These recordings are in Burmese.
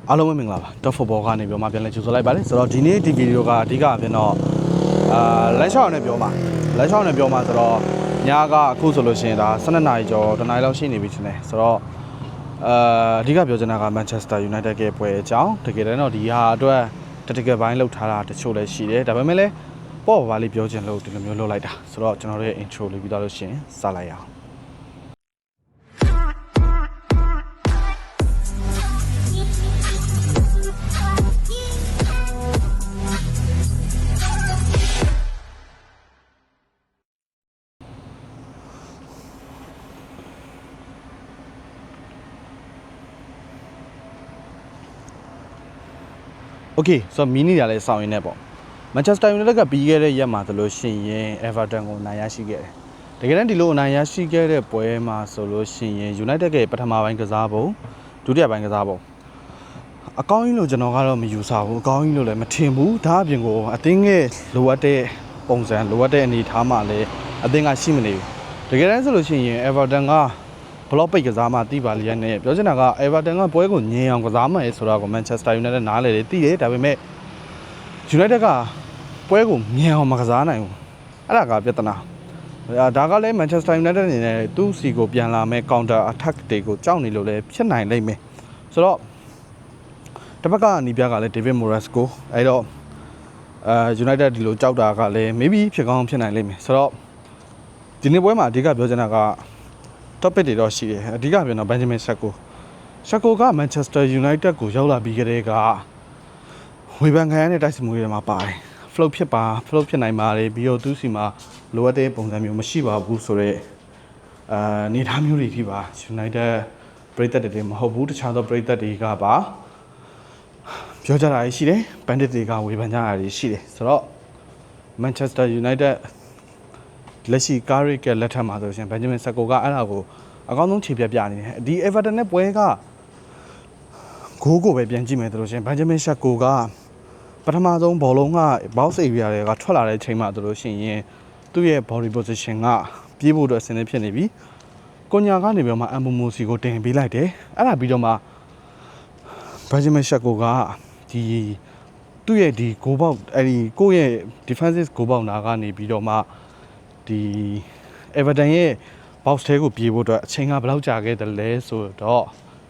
အားလုံးပဲမင်္ဂလာပါ Top Football ကနေပြောမှပြန်လဲကြိုဆိုလိုက်ပါတယ်ဆိုတော့ဒီနေ့ဒီဗီဒီယိုကအဓိကဖြစ်တော့လမ်းလျှောက်နဲ့ပြောမှာဆိုတော့ညကအခုဆိုလို့ရှိရင်ဒါ12နာရီကျော်တနားရီလောက်ရှိနေပြီထင်တယ်ဆိုတော့အဓိကပြောချင်တာက Manchester United ရဲ့ပွဲအကြောင်းတကယ်တမ်းတော့ဒီဟာအတွက် tactical ဘိုင်းလောက်ထားတာတချို့လည်းရှိတယ်ဒါပေမဲ့လည်းပေါ့ပါလေးပြောချင်လို့ဒီလိုမျိုးလုပ်လိုက်တာဆိုတော့ကျွန်တော်တို့ရဲ့ intro လေးပြီးသွားလို့ရှိရင်စလိုက်ရအောင်โอเคဆိုတော့မီနီတွေလည်းစောင့်ရင်းနဲ့ပေါ့ Manchester United ကပြီးခဲ့တဲ့ရက်မှာဆိုလို့ရှိရင် Everton ကိုနိုင်ရရှိခဲ့တယ်။တကယ်တမ်းဒီလိုနိုင်ရရှိခဲ့တဲ့ပွဲမှာဆိုလို့ရှိရင် United ရဲ့ပထမပိုင်းကစားပုံဒုတိယပိုင်းကစားပုံအကောင်းကြီးလို့ကျွန်တော်ကတော့မယူဆဘူးအကောင်းကြီးလို့လည်းမထင်ဘူးဒါအပြင်ကိုအသင်းရဲ့လိုအပ်တဲ့ပုံစံလိုအပ်တဲ့အနေအထားမှလည်းအသင်းကရှိမနေဘူး။တကယ်တမ်းဆိုလို့ရှိရင် Everton ကဘလော့ပိတ်ကစားမှတိပါလျက်နဲ့ပြောချင်တာက Everton ကပွဲကိုညင်အောင်ကစားမှရဲဆိုတာကို Manchester United နားလေတယ်သိတယ်ဒါပေမဲ့ United ကပွဲကိုညင်အောင်မကစားနိုင်ဘူးအဲ့ဒါကပြဿနာဒါကလည်း Manchester United အနေနဲ့သူ့စီကိုပြန်လာမဲ့ counter attack တွေကိုကြောက်နေလို့လည်းဖြစ်နိုင်လိမ့်မယ်ဆိုတော့တစ်ဖက်ကနေပြကလည်း David Moyes ကိုအဲ့တော့United ဒီလိုကြောက်တာကလည်း maybe ဖြစ်ကောင်းဖြစ်နိုင်လိမ့်မယ်ဆိုတော့ဒီနေ့ပွဲမှာအဓိကပြောချင်တာကtopic တွေတော့ရှိတယ်အဓိကပြောတော့ Benjamin Sesko က Manchester United ကိုရောက်လာပြီးကြတဲ့ကဝေဖန်ခံရတဲ့တိုက်စစ်မှုတွေမှာပါတယ် float ဖြစ်နိုင်ပါတယ်ပြီးတော့သူစီမှာလိုအပ်တဲ့ပုံစံမျိုးမရှိပါဘူးဆိုတော့နေသားမျိုးတွေဖြစ်ပါ United ပရိသတ်တွေမဟုတ်ဘူးတခြားသောပရိသတ်တွေကပါပြောကြတာရှိတယ် bandit တွေကဝေဖန်ကြတာရှိတယ်ဆိုတော့ Manchester Unitedလက်ရှိ Carrick ရဲ့လက်ထက်မှာဆိုရှင် Benjamin Sesko ကအဲ့ဒါကိုအကောင်းဆုံးခြေပြပြနေတယ်ဒီ Everton နဲ့ပွဲကဂိုးကိုပဲပြန်ကြည့်မယ်ဆိုလို့ရှင် Benjamin Sesko ကပထမဆုံးဘောလုံးက box area တွေကထွက်လာတဲ့အချိန်မှာဆိုလို့ရှိရင်သူ့ရဲ့ body position ကပြေးဖို့အတွက်အဆင်သင့်ဖြစ်နေပြီကိုညာကနေပြီးတော့မှအမ်ဘူမိုစီကိုတင်ပေးလိုက်တယ်အဲ့ဒါပြီးတော့မှ Benjamin Sesko ကဒီသူ့ရဲ့ဒီဂိုးပေါက်အဲ့ဒီကိုယ့်ရဲ့ defensive ဂိုးပေါက်နာကနေပြီးတော့မှဒီ Everton ရဲ့ box ထဲကိုပြေးဖို့အတွက်အချိန်ကဘယ်လောက်ကြာခဲ့တယ်လဲဆိုတော့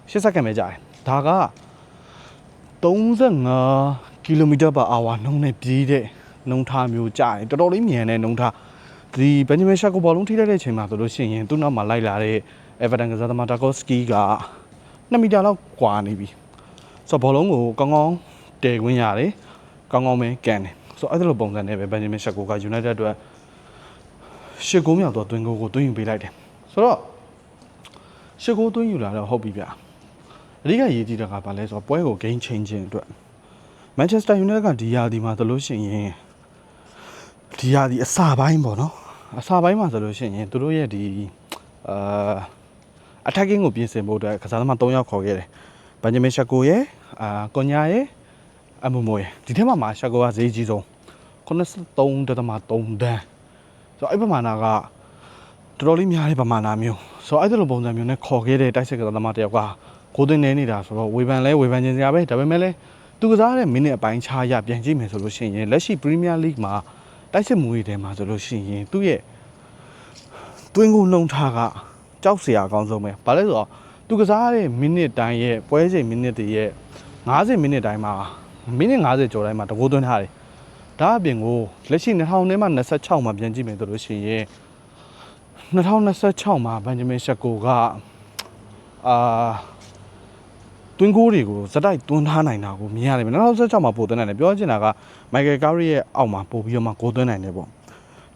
8စက္ကန့်ပဲကြာတယ်ဒါက35 km/h နှုန်းနဲ့ပြေးတဲ့နှုန်းထားမျိုးကြာတယ်တော်တော်လေးမြန်တဲ့နှုန်းထားဒီ Benjamin Sesko ဘောလုံးထိလိုက်တဲ့အချိန်မှာဆိုလို့ရှိရင်သူ့နောက်မှာလိုက်လာတဲ့ Everton ကစားသမား Tarkowski က2မီတာလောက်ကွာနေပြီဆိုတော့ဘောလုံးကိုကောင်းကောင်းတည်ခွင့်ရတယ်ကောင်းကောင်းပဲကန်တယ်ဆိုတော့အဲ့လိုပုံစံနဲ့ပဲ Benjamin Sesko က United အတွက်ရှစ်ဂိုးမြောက်တော့သွင်းဂိုးကိုသွင်းယူပေးလိုက်တယ်ဆိုတော့ရှစ်ဂိုးသွင်းယူလာတော့ဟုတ်ပြီဗျအဓိကရေးကြည့်တာကဘာလဲဆိုတော့ပွဲကို game changing အတွက် Manchester United ကဒီယာဒီမှာဆိုလို့ရှိရင်ဒီယာဒီအစပိုင်းပေါ့နော်အစပိုင်းမှာဆိုလို့ရှိရင်သူတို့ရဲ့ဒီattacking ကိုပြင်ဆင်ဖို့အတွက်ကစားသမား3ယောက်ခေါ်ခဲ့တယ် Benjamin Sesko ရဲ့ကွန်ညာရဲ့အမှုမိုးရဲ့ဒီထဲမှာSesko ကဈေးကြီးဆုံး83.3 တန်းဆိုတော့အဲ့ပမာဏကတော်တော်လေးများတဲ့ပမာဏမျိုးဆိုတော့အဲ့လိုပုံစံမျိုးနဲ့ခေါ်ခဲ့တဲ့တိုက်စစ်ကစားသမားတယောက်ကကိုသွင်းနေနေတာဆိုတော့ဝေဖန်ခြင်းစရာပဲဒါပေမဲ့လည်းသူကစားတဲ့မိနစ်အပိုင်းခြားရပြန်ကြည့်မယ်ဆိုလို့ရှိရင်လက်ရှိ Premier League မှာတိုက်စစ်မှုတွေထဲမှာဆိုလို့ရှိရင်သူ့ရဲ့သွင်းကိုနှုံထားကကြောက်စရာအကောင်းဆုံးပဲဘာလဲဆိုတော့သူကစားတဲ့မိနစ်တိုင်းရဲ့ပွဲချိန်မိနစ်တွေရဲ့50မိနစ်တိုင်းမှာမိနစ်50ကျော်တိုင်းမှာတကိုးသွင်းထားတယ်ဒါအပြင်ကိုလက်ရှိ2026မှာပြန်ကြည့်မယ်ဆိုလို့ရှိရင်2026မှာ Benjamin Sesko ကတွင်းကိုတွေကိုစတိုက်တွန်းထားနိုင်တာကိုမြင်ရတယ်2026မှာပို့သွင်းနိုင်တယ်ပြောချင်တာက Michael Carrick ရဲ့အောက်မှာပို့ပြီးတော့မှဂိုးသွင်းနိုင်တယ်ပေါ့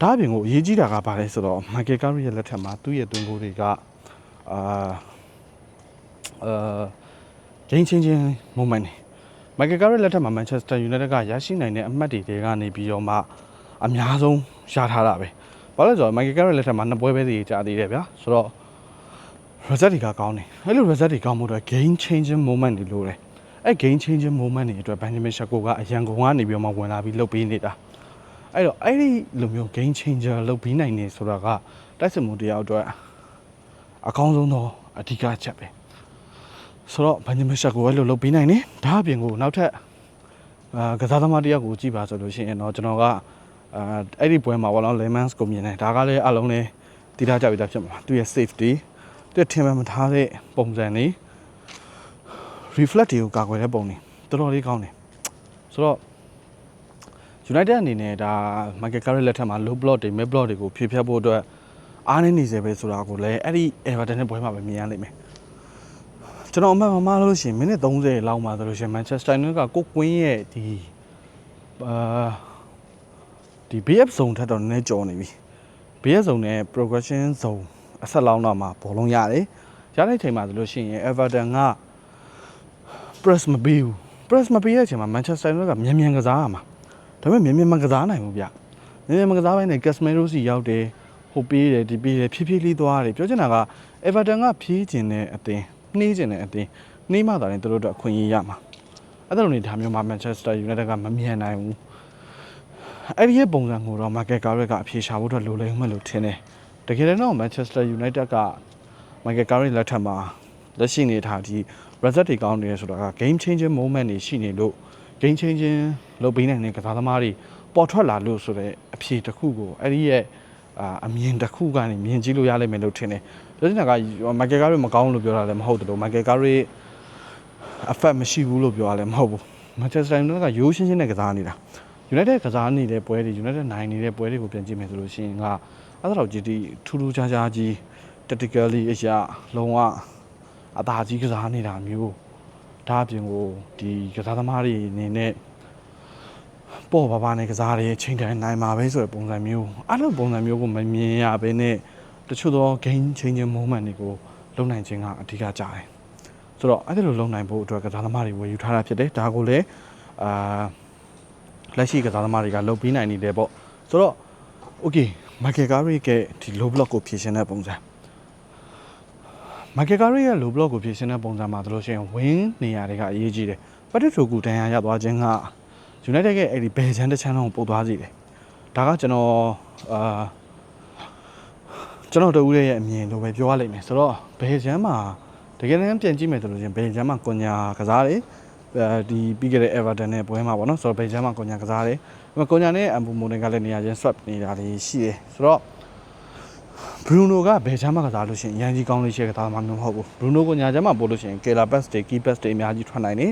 ဒါအပြင်ကိုအရေးကြီးတာကဘာလဲဆိုတော့ Michael Carrick ရဲ့လက်ထက်မှာသူ့ရဲ့တွင်းကိုတွေကgame changing moment တွေMichael Carrick လက်ထက်မှာ Manchester United ကရရှိနိုင်တဲ့အမှတ်တွေကနေပြီးတော့မှအများဆုံးရထားတာပဲဘာလို့လဲဆိုတော့ Michael Carrick လက်ထက်မှာ2ပွဲပဲစီကြာသေးတယ်ဗျာဆိုတော့ result တွေကကောင်းတယ်အဲ့လို result တွေကောင်းမှုတော့ game changing moment တွေလို့တယ်အဲ့ game changing moment တွေအတွက် Benjamin Sesko ကအရန်ကုန်ကနေပြီးတော့မှဝင်လာပြီးလုပ်ပေးနေတာအဲ့တော့အဲ့ဒီလိုမျိုး game changer လုပ်ပြီးနိုင်နေဆိုတာကတိုက်စစ်မှုတရားအတွက်အကောင်းဆုံးသောအဓိကချက်ပဲ ဆိုတော့ဘန်ဂျမင်ရှက်ကိုအဲ့လိုလုပ်ပြီးနိုင်နေဒါအပြင်ကိုနောက်ထပ်ကစားသမားတယောက်ကိုကြည့်ပါဆိုလို့ရှိရင်တော့ကျွန်တော်ကအဲ့ဒီပွဲမှာဘောလုံး Lemans ကိုမြင်တယ်ဒါကလည်းအလုံးလေးတည်ထားကြပြီးသားဖြစ်မှာသူရဲ့ safety သူထင်မှမထားတဲ့ပုံစံလေး reflect တွေကိုကာကွယ်တဲ့ပုံတွေတော်တော်လေးကောင်းတယ်ဆိုတော့ United အနေနဲ့ဒါ Michael Carrick လက်ထက်မှာ low block တွေ mid block တွေကိုဖြည့်ဖြတ်ဖို့အတွက်အားနည်းနေစေပဲဆိုတာကိုလည်းအဲ့ဒီ Everton နဲ့ပွဲမှာပဲမြင်ရလိမ့်မယ်ကျွန်တော်အမှန်မှားလို့ရှိရင်မိနစ်30လောက်မှာဆိုလို့ရှိရင် Manchester United ကကိုကွင်းရဲ့ဒီ BF zone ထက်တော့နည်းနည်းကျော်နေပြီ BF zone နဲ့ progression zone အဆက်လောင်းတော့မှာဘောလုံးရတယ်ရတဲ့အချိန်မှာဆိုလို့ရှိရင် Everton က press မပေးဘူး press မပေးတဲ့အချိန်မှာ Manchester United ကမြန်ကစားရမှာဒါပေမဲ့မြန်မကစားနိုင်ဘူးဗျမြန်မကစားပိုင်းနဲ့ Casemiro စီရောက်တယ်ဟိုပေးတယ်ဒီပေးတယ်ဖြည်းဖြည်းလေးသွားတယ်ပြောချင်တာက Everton ကဖြည်းကျင်တဲ့အတင်းနှီးကျင်တဲ့အတင်းနှီးမှသာရင်တို့တော့အခွင့်အရေးရမှာအဲ့ဒါလိုနေဒါမျိုးမှာ Manchester United ကမမြန်နိုင်ဘူးအဲ့ဒီရဲ့ပုံစံကိုတော့ Michael Carrick ကအဖြေရှာဖို့အတွက်လိုလိမ့်မယ်လို့ထင်တယ်တကယ်တော့ Manchester United က Michael Carrick လက်ထက်မှာလက်ရှိနေထားဒီ result တွေကောင်းနေရဆိုတာက game changing moment တွေရှိနေလို့ game changing လုပ်ပေးနိုင်တဲ့ကစားသမားတွေပေါ်ထွက်လာလို့ဆိုတဲ့အဖြေတစ်ခုကိုအဲ့ဒီရဲ့အမြင်တစ်ခုကနေမြင်ကြည့်လို့ရလိမ့်မယ်လို့ထင်တယ်ဒါကြောင့်က Michael Carrick မကောင်းလို့ပြောတာလည်းမဟုတ်ဘူး Michael Carrick effect မရှိဘူးလို့ပြောရလည်းမဟုတ်ဘူး Manchester United ကရိုးရှင်းရှင်းနဲ့ကစားနေတာ United ကစားနေတဲ့ပွဲတွေ United နိုင်နေတဲ့ပွဲတွေကိုပြန်ကြည့်မယ်ဆိုလို့ရှိရင်ကအဲ့ဒါတော့ဒီထူးထူးခြားခြားကြီး tactically အရာလုံးဝအသာကြီးကစားနေတာမျိုးဒါအပြင်ကိုဒီကစားသမားတွေအနေနဲ့ပေါ်ပါနဲ့ကစားရချိန်တိုင်းနိုင်မှာပဲဆိုတဲ့ပုံစံမျိုးအဲ့လိုပုံစံမျိုးကိုမမြင်ရဘဲနဲ့တချို့သော game changing moment တွေကိုလုံနိုင်ခြင်းကအဓိကကြတယ်ဆိုတော့အဲ့ဒါလိုလုံနိုင်ဖို့အတွက်ကစားသမားတွေဝယ်ယူထားတာဖြစ်တယ်ဒါကိုလည်းလက်ရှိကစားသမားတွေကလုပ်ပြီးနိုင်နေတယ်ပေါ့ဆိုတော့ okay Michael Carrick ရဲ့ဒီ low block ကိုဖြည့်ရှင်တဲ့ပုံစံMichael Carrick ရဲ့ low block ကိုဖြည့်ရှင်တဲ့ပုံစံမှာတို့လို့ရှိရင် win နေရာတွေကအရေးကြီးတယ်ပတ်သက်ထိုကူတန်ရာရသွားခြင်းက United ရဲ့အဲ့ဒီဘယ်ချမ်းတစ်ချမ်းလုံးကိုပို့သွားစီတယ်ဒါကကျွန်တော်တို့ရဲ့အမြင်လိုပဲပြောရလိမ့်မယ်ဆိုတော့ဘယ်ချမ်းမှာတကယ်တမ်းပြန်ကြည့်မယ်ဆိုလို့ချင်းဘယ်ချမ်းမှာကွန်ညာကစားတယ်ဒီပြီးခဲ့တဲ့ Everton နဲ့ပွဲမှာပေါ့နော်ဆိုတော့ဘယ်ချမ်းမှာကွန်ညာကစားတယ်ကွန်ညာနဲ့အမ်ဘူမိုနကလည်းနေရာချင်း swap နေတာတွေရှိတယ်ဆိုတော့ Bruno ကဘယ်ချမ်းမှာကစားလို့ရှိရင်ရန်ကြီးကောင်းလေးရှိတဲ့ကစားသမားမျိုးမဟုတ်ဘူး Bruno ကိုညာချမ်းမှာပို့လို့ရှိရင် Killer pass တွေ key pass တွေအများကြီးထွက်နိုင်တယ်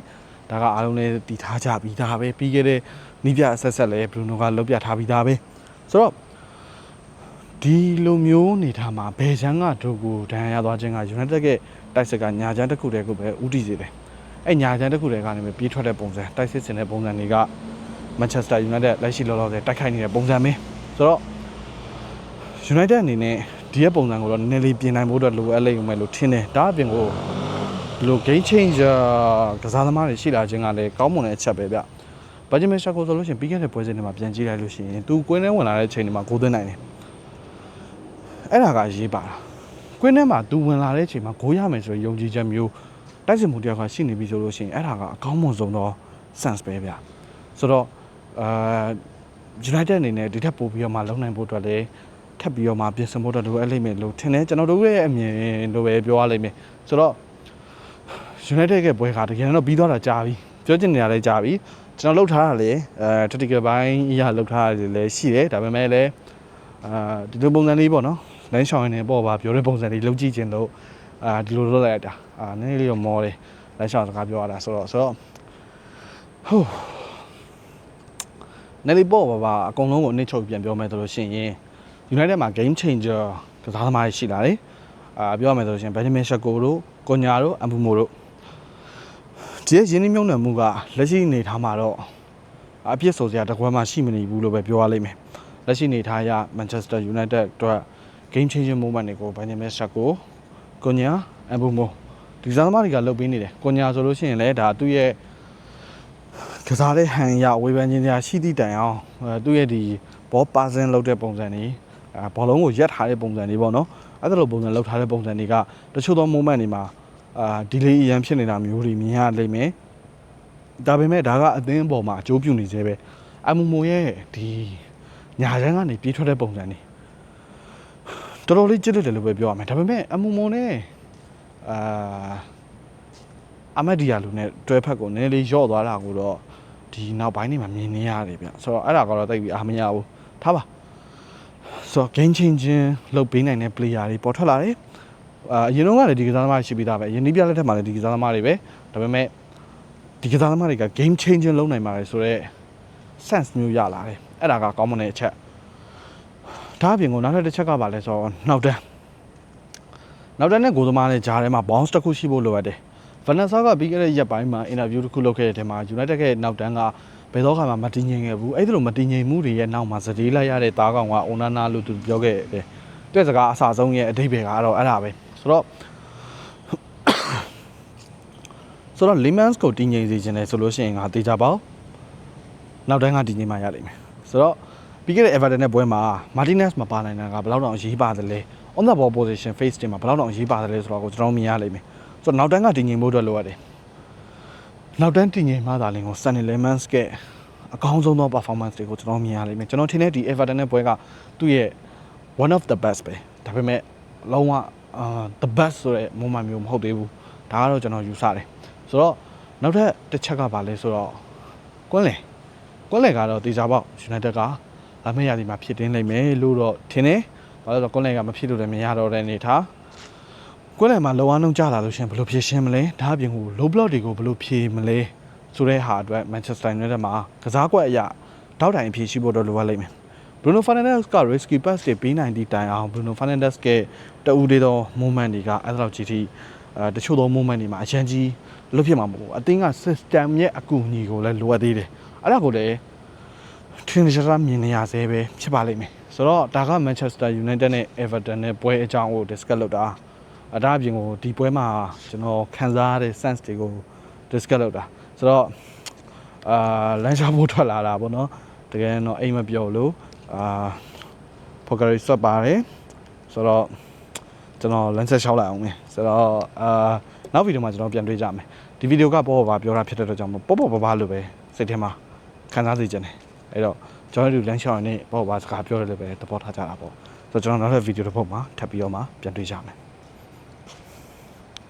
ဒါကအားလုံးလည်းတည်ထားကြပြီးသားပဲပြီးခဲ့တဲ့နီးပြအဆက်လည်း Bruno ကလုပ်ပြထားပြီးသားပဲဆိုတော့ဒီလိုမျိုးနေထားမှာဘယ်ချမ်းကတို့ကိုဒဏ်ရာရသွားခြင်းက United ရဲ့တိုက်စစ်ကညာချမ်းတစ်ခုတည်းကိုပဲဥတီစေတယ်အဲ့ညာချမ်းတစ်ခုတည်းကနေပဲပြေးထွက်တဲ့ပုံစံတိုက်စစ်စင်တဲ့ပုံစံတွေက Manchester United လက်ရှိလောလောဆယ်တိုက်ခိုက်နေတဲ့ပုံစံပဲဆိုတော့ United အနေနဲ့ဒီရဲ့ပုံစံကိုတော့နည်းနည်းလေးပြင်နိုင်ဖို့အတွက်လိုအပ်လိမ့်မယ်လို့ထင်တယ်ဒါအပြင်ကိုဒီလို game changer ကစားသမားတွေရှိလာခြင်းကလည်းကောင်းမွန်တဲ့အချက်ပဲဗျဘာဂျီမက်ရှာကိုဆိုလို့ရှိရင်ပြီးခဲ့တဲ့ပွဲစဉ်တွေမှာပြန်ကြည့်လိုက်လို့ရှိရင်သူကွင်းထဲဝင်လာတဲ့အချိန်တွေမှာဂိုးသွင်းနိုင်တယ်အဲ့ဒါကရေးပါတာကွင်းထဲမှာသူဝင်လာတဲ့အချိန်မှာဂိုးရမယ်ဆိုရင်ယုံကြည်ချက်မျိုးတိုက်စစ်မှုတယောက်ကရှိနေပြီဆိုလို့ရှိရင်အဲ့ဒါကအကောင်းမွန်ဆုံးသော sense ပဲဗျဆိုတော့United အနေနဲ့ဒီထက်ပိုပြီးတော့မှလုံနိုင်ဖို့အတွက်လည်းထပ်ပြီးတော့မှပြင်ဆင်ဖို့အတွက်လိုအပ်လိမ့်မယ်လို့ထင်တယ်ကျွန်တော်တို့ရဲ့အမြင်လိုပဲပြောရလိမ့်မယ်ဆိုတော့ United ရဲ့ပွဲကတကယ်တော့ပြီးသွားတာကြာပြီပြောချင်နေတာလည်းကြာပြီကျွန်တော်လှုပ်ထားတာလေtactical ဘိုင်းအရာလှုပ်ထားတာလည်းရှိတယ်ဒါပေမဲ့လည်းဒီလိုပုံစံလေးပေါ့နော်လမ်းရှောင်းနေပေါ့ပါပြောတဲ့ပုံစံလေးလှုပ်ကြည့်ခြင်းလို့ဒီလိုလုပ်လိုက်တာနည်းနည်းလေးတော့မောတယ်လမ်းရှောင်းစကားပြောရတာဆိုတော့ဟိုနယ်လီပေါ့ပါအကုန်လုံးကိုအနစ်ချုပ်ပြန်ပြောမယ်ဆိုလို့ရှိရင် United မှာ game changer ကစားသမားတွေရှိလာတယ်ပြောရမယ်ဆိုလို့ရှိရင် Benjamin Sesko တို့ကွန်ညာတို့အမ်ဘူမိုတို့ဒီရင်းနှီးမြှုပ်နှံမှုကလက်ရှိနေထားမှာတော့အပြစ်ဆိုစရာတကွက်မှရှိမနေဘူးလို့ပဲပြောရလိမ့်မယ်လက်ရှိနေထားရ Manchester United အတွက် game changing moment တွေကို Benjamin Sesko ကွန်ညာအမ်ဘူမိုဒီစားသမားတွေကလုပ်ပေးနေတယ်ကွန်ညာဆိုလို့ရှိရင်လည်းဒါသူ့ရဲ့ကစားတဲ့ဟန်ရဝေဖန်ခြင်းများရှိသည့်တိုင်အောင်သူ့ရဲ့ဒီဘောပါစင်လုပ်တဲ့ပုံစံတွေဘောလုံးကိုရက်ထားတဲ့ပုံစံတွေပေါ့နော်အဲ့ဒါလိုပုံစံလုပ်ထားတဲ့ပုံစံတွေကတချို့သော moment တွေမှာဒီလေးအရန်ဖြစ်နေတာမျိုးတွေမြင်ရလိမ့်မယ်ဒါပေမဲ့ဒါကအသင်းပေါ်မှာအကျိုးပြုနေသေးပဲအမူမိုရဲ့ဒီညာချမ်းကနေပြေးထွက်တဲ့ပုံစံတွေတော်တော်လေးကြစ်လက်တယ်လို့ပဲပြောရမယ်ဒါပေမဲ့အမူမိုနဲ့ အာမက်ဒီယာလူနဲ့တွဲဖက်ကိုနည်းနည်းလေးယော့သွားတာကိုတော့ဒီနောက်ပိုင်းနေမှာမြင်နေရတယ်ဗျဆိုတော့အဲ့ဒါကတော့တိတ်ပြီးအားမရဘူးထားပါဆိုတော့ game changing လုပ်ပေးနိုင်တဲ့ player တွေပေါ်ထွက်လာတယ်အရင်တော့ကလည်းဒီကစားသမားရှိပြီးသားပဲယင်းဒီပြလက်ထက်မှာလည်းဒီကစားသမားတွေပဲဒါပေမဲ့ဒီကစားသမားတွေက game changing လုပ်နိုင်ပါတယ်ဆိုတော့ sense မျိုးရလာတယ်အဲ့ဒါကကောင်းမွန်တဲ့အချက်ဒါအပြင်ကိုနောက်ထပ်တစ်ချက်ကပါလဲဆိုတော့နောက်တန်းနဲ့ကိုသမားနဲ့ဂျားထဲမှာ bounce တစ်ခုရှိဖို့လိုအပ်တယ်ဗနက်ဆာကပြီးခဲ့တဲ့ရက်ပိုင်းမှာ interview တစ်ခုလုပ်ခဲ့တဲ့အချိန်မှာ United ရဲ့နောက်တန်းကဘယ်တော့မှမတည်ငြိမ်ခဲ့ဘူးအဲ့ဒါလိုမတည်ငြိမ်မှုတွေရဲ့နောက်မှာစတေးလိုက်ရတဲ့သားကောင်က Onana လို့သူပြောခဲ့တယ်တဲ့စကားအစားဆုံးရဲ့အဓိပ္ပာယ်ကတော့အဲ့ဒါပဲဆိုတော့ Lemans ကိုတည်ငြိမ်စေချင်တယ်ဆိုလို့ရှိရင်ငါတေချာပေါ့နောက်တန်းကတည်ငြိမ်မှရလိမ့်မယ်ဆိုတော့ပြီးခဲ့တဲ့ Everton နဲ့ပွဲမှာ Martinez မပါနိုင်တာကဘယ်လောက်တောင်အရေးပါတယ်လဲ on the ball position face တင်မှာဘယ်လောက်တောင်အရေးပါတယ်လဲဆိုတော့ကိုကျွန်တော်မြင်ရလိမ့်မယ်ဆိုတော့နောက်တန်းကတည်ငြိမ်ဖို့အတွက်လိုအပ်တယ်နောက်တန်းတည်ငြိမ်မှသာလင်ကို Sunny Lemans ကအကောင်းဆုံးသော performance တွေကိုကျွန်တော်မြင်ရလိမ့်မယ်ကျွန်တော်ထင်တဲ့ဒီ Everton နဲ့ပွဲကသူ့ရဲ့ one of the best ပဲဒါပေမဲ့လုံးဝthe best ဆိုတဲ့ moment မျိုးမဟုတ်သေးဘူးဒါကတော့ကျွန်တော်ယူဆတယ်ဆိုတော့နောက်ထပ်တစ်ချက်ကပါလဲဆိုတော့ကွန်းလေကတော့တေချာပေါက် United ကအမေရဒီမှာဖြစ်တင်းလိုက်မယ်လို့တော့ထင်တယ်ဘာလို့လဲဆိုတော့ကွန်းလေကမဖြစ်လို့လည်းမရတော့တဲ့အနေထားကွန်းလေမှာလောအားလုံးကျလာလို့ရှင်ဘယ်လိုဖြည့်ရှင်းမလဲဒါအပြင်ကို low block တွေကိုဘယ်လိုဖြည့်မလဲဆိုတဲ့ဟာအတွက် Manchester United မှာကစားကွက်အရာတောက်တိုင်အဖြည့်ရှိဖို့တော့လိုအပ်လိမ့်မယ် Bruno Fernandes က risky pass တွေပေးနိုင်သည့်တိုင်အောင် Bruno Fernandes ကတဦးသေးသော moment တွေကအဲ့လောက်ကြီးထိတချို့သော moment တွေမှာအရန်ကြီးလွတ်ဖြစ်မှာမဟုတ်ဘူးအသင်းက system ရဲ့အကူအညီကိုလည်းလိုအပ်သေးတယ်အဲ့ဒါကိုလည်းထင်ရှားမြင်နေရသေးပဲဖြစ်ပါလိမ့်မယ်ဆိုတော့ဒါက Manchester United နဲ့ Everton နဲ့ပွဲအကြောင်းကို discuss လုပ်တာဒါအပြင်ကိုဒီပွဲမှာကျွန်တော်ခံစားရတဲ့ sense တွေကို discuss လုပ်တာဆိုတော့လမ်းရှားဖို့ထွက်လာတာပေါ့နော်တကယ်တော့အိမ်မပြောလို့Poker ဆွတ်ပါတယ်ဆိုတော့ကျွန်တော်လမ်းဆက်လျှောက်လိုက်အောင်မယ်ဆိုတော့နောက်ဗီဒီယိုမှာကျွန်တော်ပြန်တွေ့ကြမယ်ဒီဗီဒီယိုကပေါ့ပါပြောတာဖြစ်တဲ့အတွက်ကြောင့်ပေါ့ပါလို့ပဲစိတ်ထဲမှာခံစားစေချင်တယ်အဲ့တော့ကျွန်တော်တို့လမ်းလျှောက်ရနေပေါ့ပါစကားပြောတယ်လည်းပဲသဘောထားကြတာပေါ့ဆိုတော့ကျွန်တော်နောက်ထပ်ဗီဒီယိုတစ်ပုဒ်မှာထပ်ပြီးတော့မှပြန်တွေ့ကြမယ်